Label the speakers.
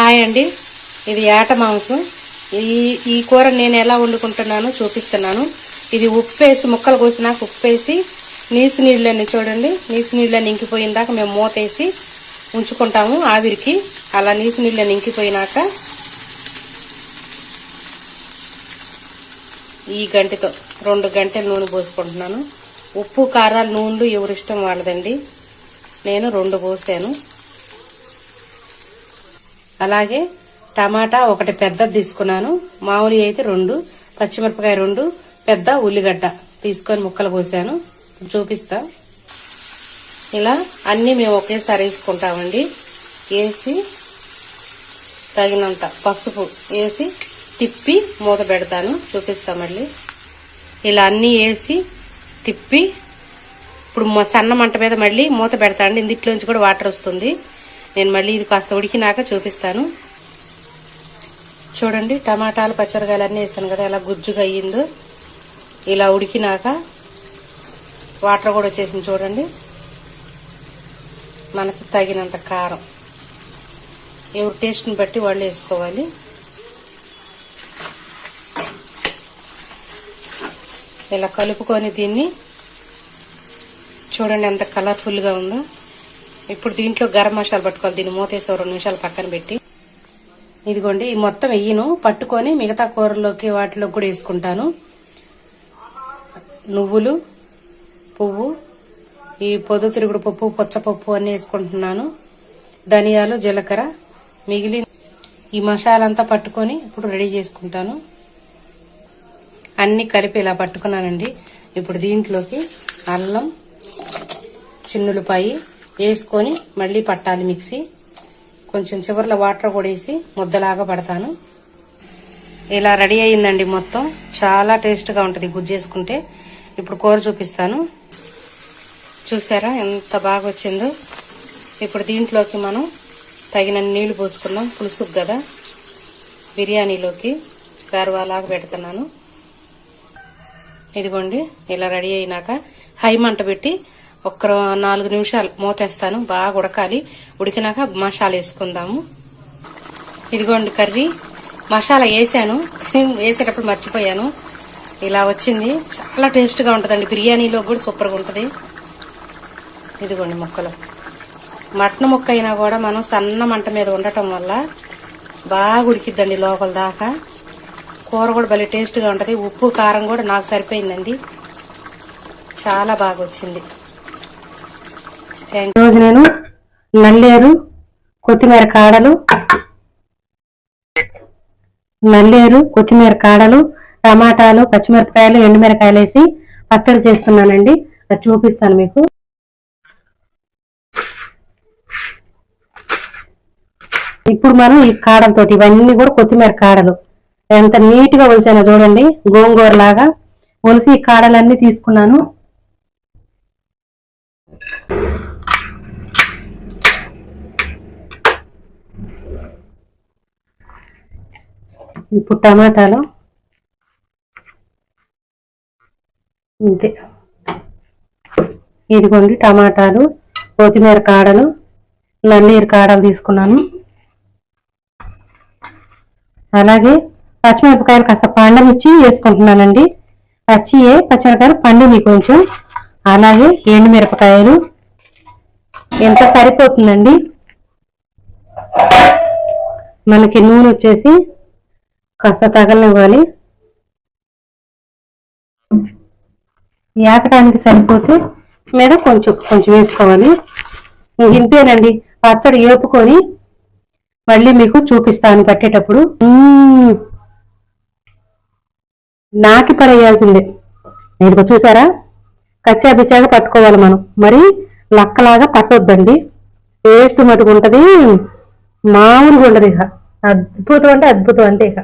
Speaker 1: Hi అండి, ఇది ఏట మాంసం. ఈ కూర నేను ఎలా వండుకుంటున్నానో చూపిస్తున్నాను. ఇది ఉప్పేసి ముక్కలు కోసినాక ఉప్పేసి నీసు నీళ్ళని చూడండి, నీసు నీళ్ళని ఇంకిపోయిన దాకా మేము మూతేసి ఉంచుకుంటాము ఆవిరికి. అలా నీసు నీళ్ళని ఇంకిపోయినాక ఈ గంటతో 2 గంటలు నూనె పోసుకుంటున్నాను. ఉప్పు కారాలు నూనెలు ఎవరిష్టం వాళ్ళదండి. నేను 2 పోసాను. అలాగే టమాటా ఒకటి పెద్దది తీసుకున్నాను, మామూలు అయితే 2, పచ్చిమిరపకాయ 2, పెద్ద ఉల్లిగడ్డ తీసుకొని ముక్కలు కోసాను. చూపిస్తా. ఇలా అన్నీ మేము ఒకేసారి వేసుకుంటామండి. వేసి తగినంత పసుపు వేసి తిప్పి మూత పెడతాను. చూపిస్తా మళ్ళీ. ఇలా అన్నీ వేసి తిప్పి ఇప్పుడు సన్న మంట మీద మళ్ళీ మూత పెడతాండి. ఇందులోంచి కూడా వాటర్ వస్తుంది. నేను మళ్ళీ ఇది కాస్త ఉడికినాక చూపిస్తాను. చూడండి, టమాటాలు పచ్చిమిరకాయలు అన్నీ వేసాను కదా, ఎలా గుజ్జుగా అయ్యిందో. ఇలా ఉడికినాక వాటర్ కూడా వచ్చేసింది చూడండి. మనకు తగినంత కారం ఎవరి టేస్ట్ని బట్టి వాళ్ళు వేసుకోవాలి. ఇలా కలుపుకొని దీన్ని చూడండి ఎంత కలర్ఫుల్గా ఉందో. ఇప్పుడు దీంట్లో గరం మసాలా పట్టుకోవాలి. దీన్ని మూతేసి 2 నిమిషాలు పక్కన పెట్టి, ఇదిగోండి ఈ మొత్తం వెయ్యిను పట్టుకొని మిగతా కూరలోకి వాటిలోకి కూడా వేసుకుంటాను. నువ్వులు, పువ్వు, ఈ పొద్దుతిరుగుడు పప్పు, పుచ్చపప్పు అన్నీ వేసుకుంటున్నాను. ధనియాలు, జీలకర్ర, మిగిలిన ఈ మసాలా అంతా పట్టుకొని ఇప్పుడు రెడీ చేసుకుంటాను. అన్నీ కలిపి ఇలా పట్టుకున్నానండి. ఇప్పుడు దీంట్లోకి అల్లం, చిన్నులపాయి వేసుకొని మళ్ళీ పట్టాలి మిక్సీ. కొంచెం చివర్లో వాటర్ కూడా వేసి ముద్దలాగా పడతాను. ఇలా రెడీ అయ్యిందండి మొత్తం. చాలా టేస్ట్గా ఉంటుంది గుజ్జు చేసుకుంటే. ఇప్పుడు కూర చూపిస్తాను. చూసారా ఎంత బాగా వచ్చిందో. ఇప్పుడు దీంట్లోకి మనం తగిన నీళ్లు పోసుకున్నాం. పులుసుకు కదా, బిర్యానీలోకి గర్వాలాగా పెడుతున్నాను. ఇదిగోండి ఇలా రెడీ అయినాక హై మంట పెట్టి 4 నిమిషాలు మూతేస్తాను. బాగా ఉడకాలి. ఉడికినాక మసాలా వేసుకుందాము. ఇదిగోండి కర్రీ మసాలా వేసాను, వేసేటప్పుడు మర్చిపోయాను. ఇలా వచ్చింది. చాలా టేస్ట్గా ఉంటుందండి. బిర్యానీలో కూడా సూపర్గా ఉంటుంది. ఇదిగోండి ముక్కలు. మటన్ ముక్క అయినా కూడా మనం సన్న మంట మీద ఉండటం వల్ల బాగా ఉడికిద్దండి లోపల దాకా. కూర కూడా భలే టేస్ట్గా ఉంటుంది. ఉప్పు కారం కూడా నాకు సరిపోయిందండి. చాలా బాగా వచ్చింది. ఈరోజు నేను నల్లేరు, కొత్తిమీర కాడలు, టమాటాలు, పచ్చిమిరపకాయలు, ఎండుమిరకాయలు వేసి పచ్చడి చేస్తున్నానండి. అది చూపిస్తాను మీకు. ఇప్పుడు మనం ఈ కాడలతోటి ఇవన్నీ కూడా కొత్తిమీర కాడలు ఎంత నీట్గా ఒలిచానో చూడండి. గోంగూర లాగా ఒలిసి ఈ కాడలన్నీ తీసుకున్నాను. ఇప్పుడు టమాటాలు ఇంతే. ఇదిగోండి టమాటాలు, కొత్తిమీర కాడలు, నల్లేరు కాడలు తీసుకున్నాను. అలాగే పచ్చిమిరపకాయలు కాస్త పండమిచ్చి వేసుకుంటున్నానండి. పచ్చిమిరపకాయలు పండిని కొంచెం. అలాగే ఎండుమిరపకాయలు ఎంత సరిపోతుందండి. మనకి నూనె వచ్చేసి కాస్త తగలనివ్వాలి. ఏకటానికి సరిపోతే మీద కొంచెం వేసుకోవాలి. ఇంతేనండి. పచ్చడి వేపుకొని మళ్ళీ మీకు చూపిస్తాను పట్టేటప్పుడు. నాకి పడేయాల్సిందే. ఇదిగో చూసారా, కచ్చా పిచ్చాగా పట్టుకోవాలి మనం. మరి లక్కలాగా పట్టొద్దండి. టేస్ట్ మటుకు ఉంటుంది, మామూలుగా ఉండదు. ఇక అద్భుతం అంటే అద్భుతం అంతే. ఇక